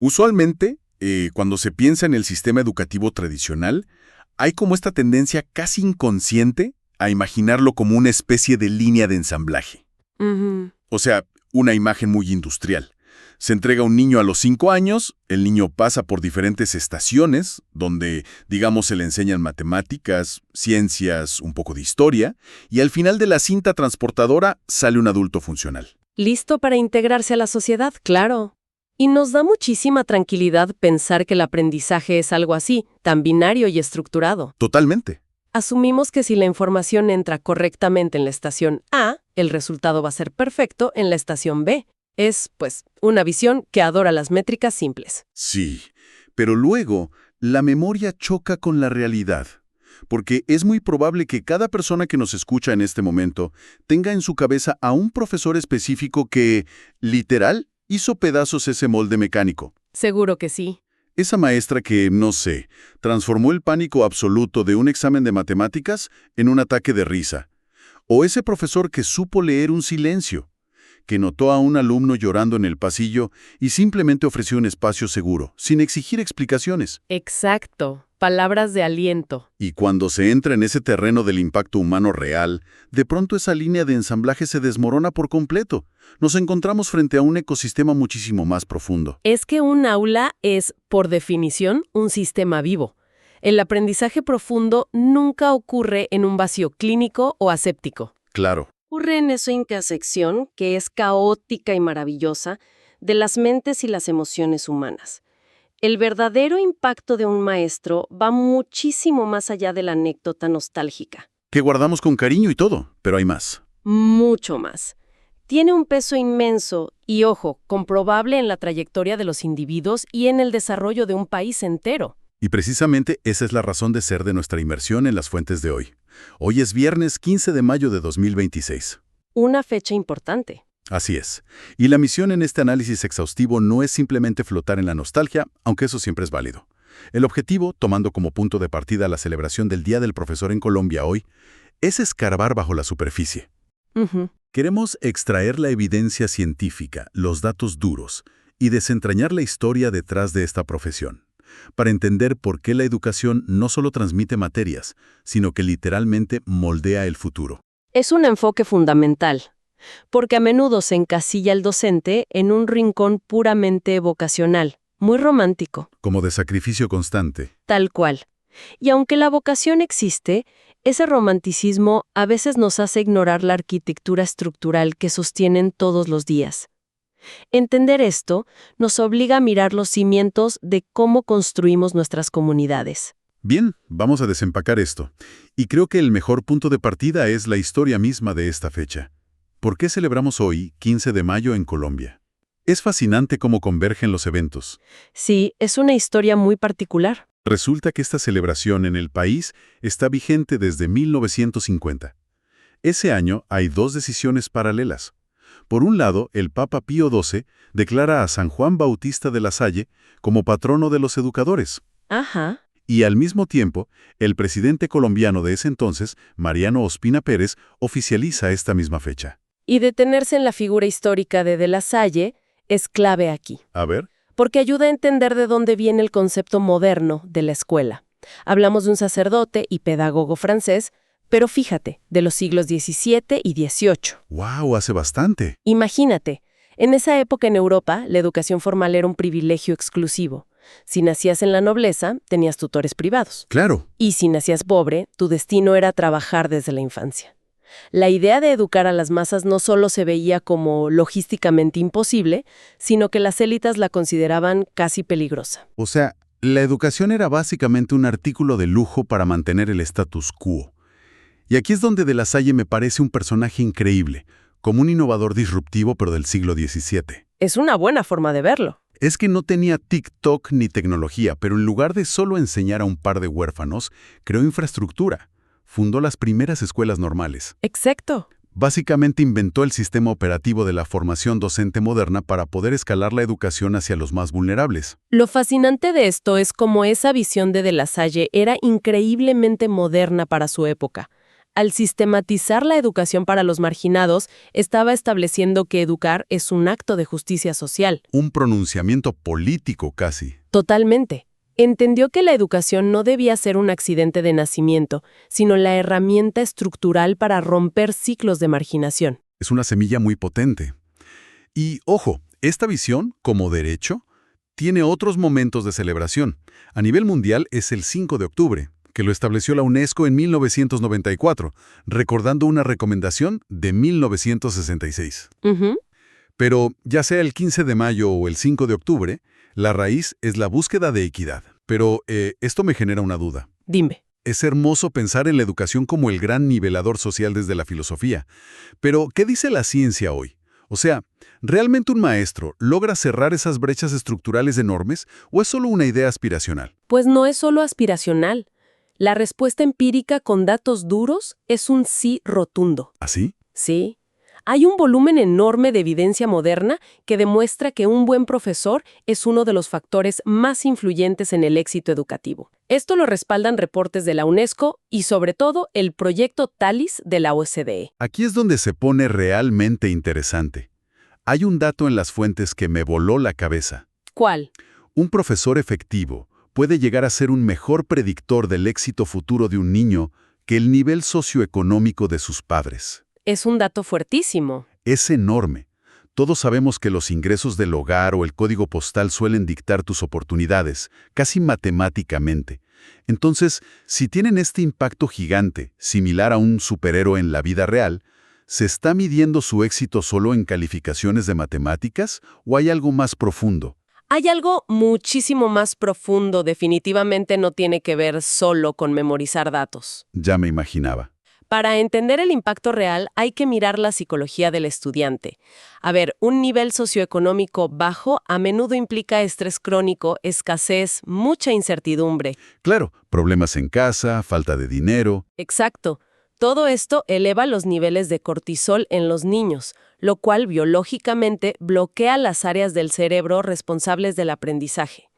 Usualmente, cuando se piensa en el sistema educativo tradicional, hay como esta tendencia casi inconsciente a imaginarlo como una especie de línea de ensamblaje. Ujú. O sea, una imagen muy industrial. Se entrega a un niño a los 5 años, el niño pasa por diferentes estaciones, donde, digamos, se le enseñan matemáticas, ciencias, un poco de historia, y al final de la cinta transportadora sale un adulto funcional. Listo para integrarse a la sociedad, claro. Y nos da muchísima tranquilidad pensar que el aprendizaje es algo así, tan binario y estructurado. Totalmente. Asumimos que si la información entra correctamente en la estación A, el resultado va a ser perfecto en la estación B. Es, pues, una visión que adora las métricas simples. Sí, pero luego la memoria choca con la realidad, porque es muy probable que cada persona que nos escucha en este momento tenga en su cabeza a un profesor específico que, literal, hizo pedazos ese molde mecánico. Seguro que sí. Esa maestra que, no sé, transformó el pánico absoluto de un examen de matemáticas en un ataque de risa. O ese profesor que supo leer un silencio, que notó a un alumno llorando en el pasillo y simplemente ofreció un espacio seguro, sin exigir explicaciones. Exacto. Palabras de aliento. Y cuando se entra en ese terreno del impacto humano real, de pronto esa línea de ensamblaje se desmorona por completo. Nos encontramos frente a un ecosistema muchísimo más profundo. Es que un aula es, por definición, un sistema vivo. El aprendizaje profundo nunca ocurre en un vacío clínico o aséptico. Claro. Ocurre en esa intersección que es caótica y maravillosa de las mentes y las emociones humanas. El verdadero impacto de un maestro va muchísimo más allá de la anécdota nostálgica. Que guardamos con cariño y todo, pero hay más. Mucho más. Tiene un peso inmenso y, ojo, comprobable en la trayectoria de los individuos y en el desarrollo de un país entero. Y precisamente esa es la razón de ser de nuestra inmersión en las fuentes de hoy. Hoy es viernes 15 de mayo de 2026. Una fecha importante. Así es. Y la misión en este análisis exhaustivo no es simplemente flotar en la nostalgia, aunque eso siempre es válido. El objetivo, tomando como punto de partida la celebración del Día del Profesor en Colombia hoy, es escarbar bajo la superficie. Ujú. Queremos extraer la evidencia científica, los datos duros, y desentrañar la historia detrás de esta profesión, para entender por qué la educación no solo transmite materias, sino que literalmente moldea el futuro. Es un enfoque fundamental, porque a menudo se encasilla el docente en un rincón puramente vocacional, muy romántico, Como de sacrificio constante. tal cual. Y aunque la vocación existe, ese romanticismo a veces nos hace ignorar la arquitectura estructural que sostienen todos los días. Entender esto nos obliga a mirar los cimientos de cómo construimos nuestras comunidades. Bien, vamos a desempacar esto. Y creo que el mejor punto de partida es la historia misma de esta fecha. ¿Por qué celebramos hoy, 15 de mayo, en Colombia? Es fascinante cómo convergen los eventos. Sí, es una historia muy particular. Resulta que esta celebración en el país está vigente desde 1950. Ese año hay dos decisiones paralelas. Por un lado, el Papa Pío XII declara a San Juan Bautista de la Salle como patrono de los educadores. Ajá. Y al mismo tiempo, el presidente colombiano de ese entonces, Mariano Ospina Pérez, oficializa esta misma fecha. Y detenerse en la figura histórica de la Salle es clave aquí, A ver, porque ayuda a entender de dónde viene el concepto moderno de la escuela. Hablamos de un sacerdote y pedagogo francés, pero fíjate, de los siglos XVII y XVIII. ¡wow! Hace bastante. Imagínate, en esa época en Europa, la educación formal era un privilegio exclusivo. Si nacías en la nobleza, tenías tutores privados. Claro. Y si nacías pobre, tu destino era trabajar desde la infancia. La idea de educar a las masas no solo se veía como logísticamente imposible, sino que las élites la consideraban casi peligrosa. O sea, la educación era básicamente un artículo de lujo para mantener el status quo. Y aquí es donde De la Salle me parece un personaje increíble, como un innovador disruptivo pero del siglo XVII. Es una buena forma de verlo. Es que no tenía TikTok ni tecnología, pero en lugar de solo enseñar a un par de huérfanos, creó infraestructura. Fundó las primeras escuelas normales. Exacto. Básicamente inventó el sistema operativo de la formación docente moderna para poder escalar la educación hacia los más vulnerables. Lo fascinante de esto es cómo esa visión de La Salle era increíblemente moderna para su época. Al sistematizar la educación para los marginados, estaba estableciendo que educar es un acto de justicia social. Un pronunciamiento político casi. Totalmente. Entendió que la educación no debía ser un accidente de nacimiento, sino la herramienta estructural para romper ciclos de marginación. Es una semilla muy potente. Y, ojo, esta visión, como derecho, tiene otros momentos de celebración. A nivel mundial es el 5 de octubre, que lo estableció la UNESCO en 1994, recordando una recomendación de 1966. Pero, ya sea el 15 de mayo o el 5 de octubre, la raíz es la búsqueda de equidad. Pero esto me genera una duda. Dime. Es hermoso pensar en la educación como el gran nivelador social desde la filosofía. Pero, ¿qué dice la ciencia hoy? O sea, ¿realmente un maestro logra cerrar esas brechas estructurales enormes o es solo una idea aspiracional? Pues no es solo aspiracional. La respuesta empírica con datos duros es un sí rotundo. ¿Así? Sí. Hay un volumen enorme de evidencia moderna que demuestra que un buen profesor es uno de los factores más influyentes en el éxito educativo. Esto lo respaldan reportes de la UNESCO y, sobre todo, el proyecto TALIS de la OCDE. Aquí es donde se pone realmente interesante. Hay un dato en las fuentes que me voló la cabeza. ¿Cuál? Un profesor efectivo puede llegar a ser un mejor predictor del éxito futuro de un niño que el nivel socioeconómico de sus padres. Es un dato fuertísimo. Es enorme. Todos sabemos que los ingresos del hogar o el código postal suelen dictar tus oportunidades, casi matemáticamente. Entonces, si tienen este impacto gigante, similar a un superhéroe en la vida real, ¿se está midiendo su éxito solo en calificaciones de matemáticas o hay algo más profundo? Hay algo muchísimo más profundo, definitivamente no tiene que ver solo con memorizar datos. Ya me imaginaba. Para entender el impacto real hay que mirar la psicología del estudiante. A ver, un nivel socioeconómico bajo a menudo implica estrés crónico, escasez, mucha incertidumbre. Claro, problemas en casa, falta de dinero. Exacto. Todo esto eleva los niveles de cortisol en los niños, lo cual biológicamente bloquea las áreas del cerebro responsables del aprendizaje.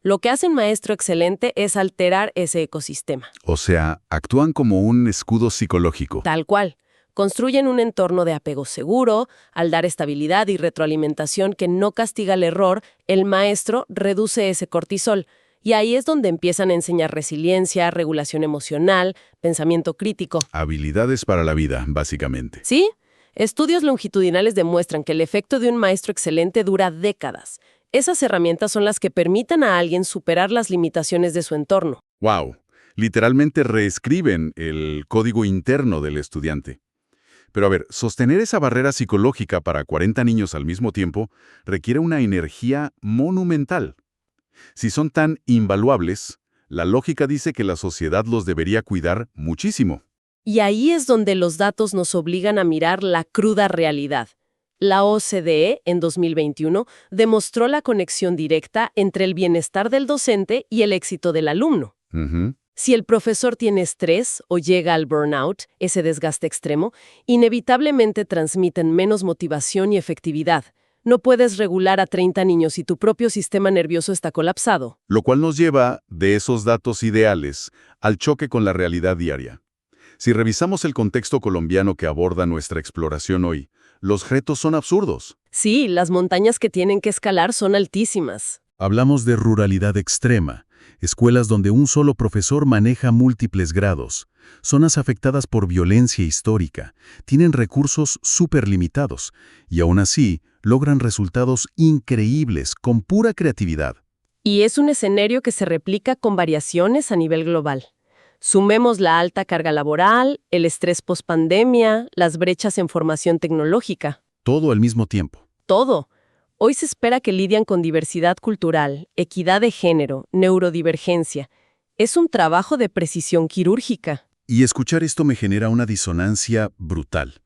Lo que hace un maestro excelente es alterar ese ecosistema. O sea, actúan como un escudo psicológico. Tal cual. Construyen un entorno de apego seguro. Al dar estabilidad y retroalimentación que no castiga el error, el maestro reduce ese cortisol. Y ahí es donde empiezan a enseñar resiliencia, regulación emocional, pensamiento crítico. Habilidades para la vida, básicamente. ¿Sí? Estudios longitudinales demuestran que el efecto de un maestro excelente dura décadas. Esas herramientas son las que permitan a alguien superar las limitaciones de su entorno. ¡Wow! Literalmente reescriben el código interno del estudiante. Pero a ver, sostener esa barrera psicológica para 40 niños al mismo tiempo requiere una energía monumental. Si son tan invaluables, la lógica dice que la sociedad los debería cuidar muchísimo. Y ahí es donde los datos nos obligan a mirar la cruda realidad. La OCDE, en 2021, demostró la conexión directa entre el bienestar del docente y el éxito del alumno. Si el profesor tiene estrés o llega al burnout, ese desgaste extremo, inevitablemente transmiten menos motivación y efectividad. No puedes regular a 30 niños si tu propio sistema nervioso está colapsado. Lo cual nos lleva, de esos datos ideales, al choque con la realidad diaria. Si revisamos el contexto colombiano que aborda nuestra exploración hoy, los retos son absurdos. Sí, las montañas que tienen que escalar son altísimas. Hablamos de ruralidad extrema, escuelas donde un solo profesor maneja múltiples grados, zonas afectadas por violencia histórica, tienen recursos súper limitados y aún así logran resultados increíbles con pura creatividad. Y es un escenario que se replica con variaciones a nivel global. Sumemos la alta carga laboral, el estrés pospandemia, las brechas en formación tecnológica. Todo al mismo tiempo. Todo. Hoy se espera que lidian con diversidad cultural, equidad de género, neurodivergencia. Es un trabajo de precisión quirúrgica. Y escuchar esto me genera una disonancia brutal.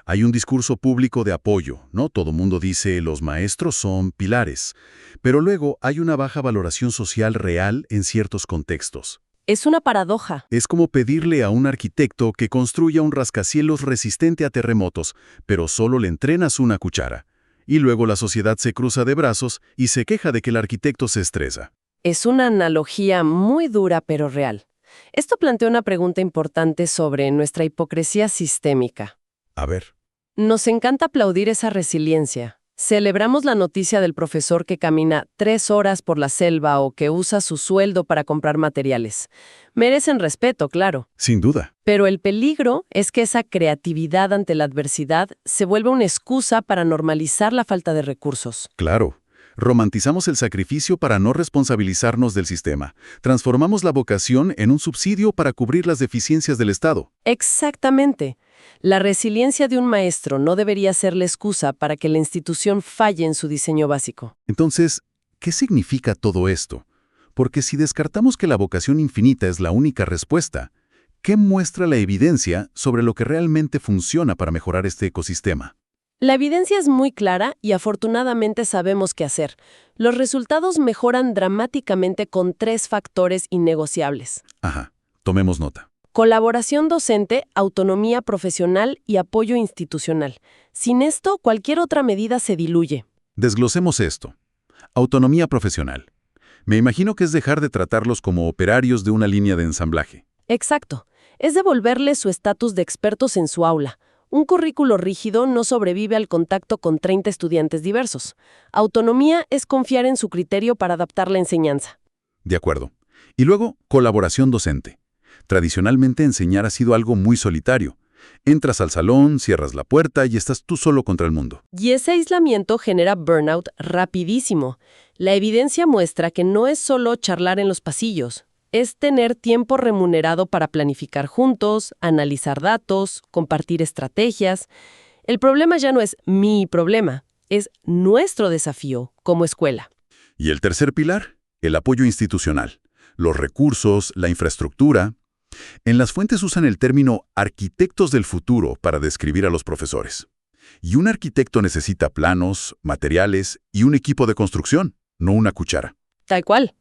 Hay un discurso público de apoyo, ¿no? Todo mundo dice los maestros son pilares, pero luego hay una baja valoración social real en ciertos contextos. Es una paradoja. Es como pedirle a un arquitecto que construya un rascacielos resistente a terremotos, pero solo le entrenas una cuchara. Y luego la sociedad se cruza de brazos y se queja de que el arquitecto se estresa. Es una analogía muy dura pero real. Esto plantea una pregunta importante sobre nuestra hipocresía sistémica. A ver. Nos encanta aplaudir esa resiliencia. Celebramos la noticia del profesor que camina 3 horas por la selva o que usa su sueldo para comprar materiales. Merecen respeto, claro. Sin duda. Pero el peligro es que esa creatividad ante la adversidad se vuelva una excusa para normalizar la falta de recursos. Claro. Romantizamos el sacrificio para no responsabilizarnos del sistema. Transformamos la vocación en un subsidio para cubrir las deficiencias del Estado. Exactamente. La resiliencia de un maestro no debería ser la excusa para que la institución falle en su diseño básico. Entonces, ¿qué significa todo esto? Porque si descartamos que la vocación infinita es la única respuesta, ¿qué muestra la evidencia sobre lo que realmente funciona para mejorar este ecosistema? La evidencia es muy clara y afortunadamente sabemos qué hacer. Los resultados mejoran dramáticamente con 3 factores innegociables. Ajá, tomemos nota. Colaboración docente, autonomía profesional y apoyo institucional. Sin esto, cualquier otra medida se diluye. Desglosemos esto. Autonomía profesional. Me imagino que es dejar de tratarlos como operarios de una línea de ensamblaje. Exacto. Es devolverles su estatus de expertos en su aula. Un currículo rígido no sobrevive al contacto con 30 estudiantes diversos. Autonomía es confiar en su criterio para adaptar la enseñanza. De acuerdo. Y luego, colaboración docente. Tradicionalmente enseñar ha sido algo muy solitario. Entras al salón, cierras la puerta y estás tú solo contra el mundo. Y ese aislamiento genera burnout rapidísimo. La evidencia muestra que no es solo charlar en los pasillos. Es tener tiempo remunerado para planificar juntos, analizar datos, compartir estrategias. El problema ya no es mi problema, es nuestro desafío como escuela. Y el tercer pilar, el apoyo institucional. Los recursos, la infraestructura. En las fuentes usan el término arquitectos del futuro para describir a los profesores. Y un arquitecto necesita planos, materiales y un equipo de construcción, no una cuchara. Tal cual.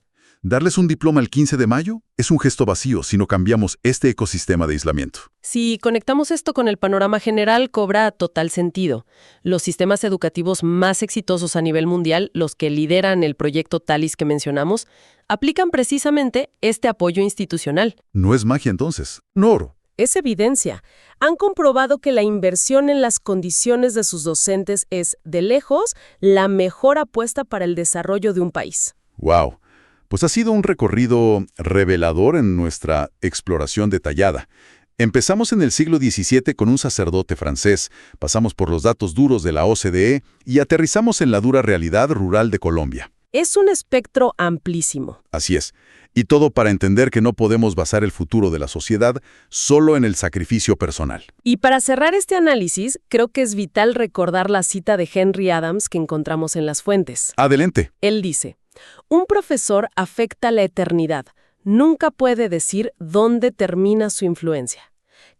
Darles un diploma el 15 de mayo es un gesto vacío si no cambiamos este ecosistema de aislamiento. Si conectamos esto con el panorama general, cobra total sentido. Los sistemas educativos más exitosos a nivel mundial, los que lideran el proyecto TALIS que mencionamos, aplican precisamente este apoyo institucional. No es magia entonces, no oro. Es evidencia. Han comprobado que la inversión en las condiciones de sus docentes es, de lejos, la mejor apuesta para el desarrollo de un país. ¡Wow! Pues ha sido un recorrido revelador en nuestra exploración detallada. Empezamos en el siglo XVII con un sacerdote francés, pasamos por los datos duros de la OCDE y aterrizamos en la dura realidad rural de Colombia. Es un espectro amplísimo. Así es. Y todo para entender que no podemos basar el futuro de la sociedad solo en el sacrificio personal. Y para cerrar este análisis, creo que es vital recordar la cita de Henry Adams que encontramos en las fuentes. Adelante. Él dice: un profesor afecta la eternidad. Nunca puede decir dónde termina su influencia.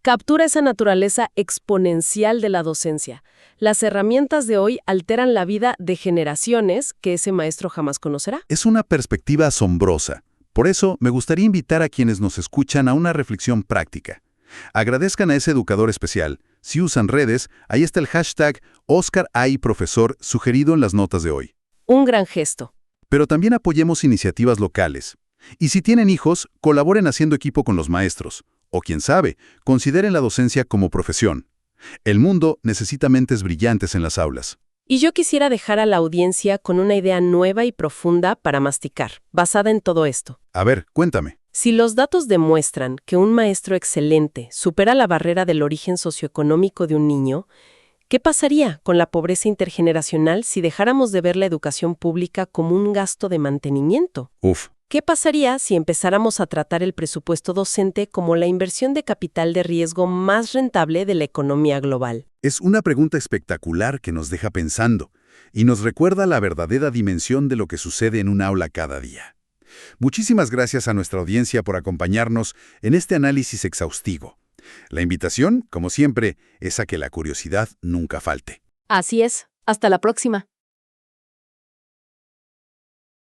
Captura esa naturaleza exponencial de la docencia. Las herramientas de hoy alteran la vida de generaciones que ese maestro jamás conocerá. Es una perspectiva asombrosa. Por eso, me gustaría invitar a quienes nos escuchan a una reflexión práctica. Agradezcan a ese educador especial. Si usan redes, ahí está el hashtag #OscarAIProfesor sugerido en las notas de hoy. Un gran gesto. Pero también apoyemos iniciativas locales. Y si tienen hijos, colaboren haciendo equipo con los maestros. O quién sabe, consideren la docencia como profesión. El mundo necesita mentes brillantes en las aulas. Y yo quisiera dejar a la audiencia con una idea nueva y profunda para masticar, basada en todo esto. A ver, cuéntame. Si los datos demuestran que un maestro excelente supera la barrera del origen socioeconómico de un niño, ¿qué pasaría con la pobreza intergeneracional si dejáramos de ver la educación pública como un gasto de mantenimiento? Uf. ¿Qué pasaría si empezáramos a tratar el presupuesto docente como la inversión de capital de riesgo más rentable de la economía global? Es una pregunta espectacular que nos deja pensando y nos recuerda la verdadera dimensión de lo que sucede en un aula cada día. Muchísimas gracias a nuestra audiencia por acompañarnos en este análisis exhaustivo. La invitación, como siempre, es a que la curiosidad nunca falte. Así es. Hasta la próxima.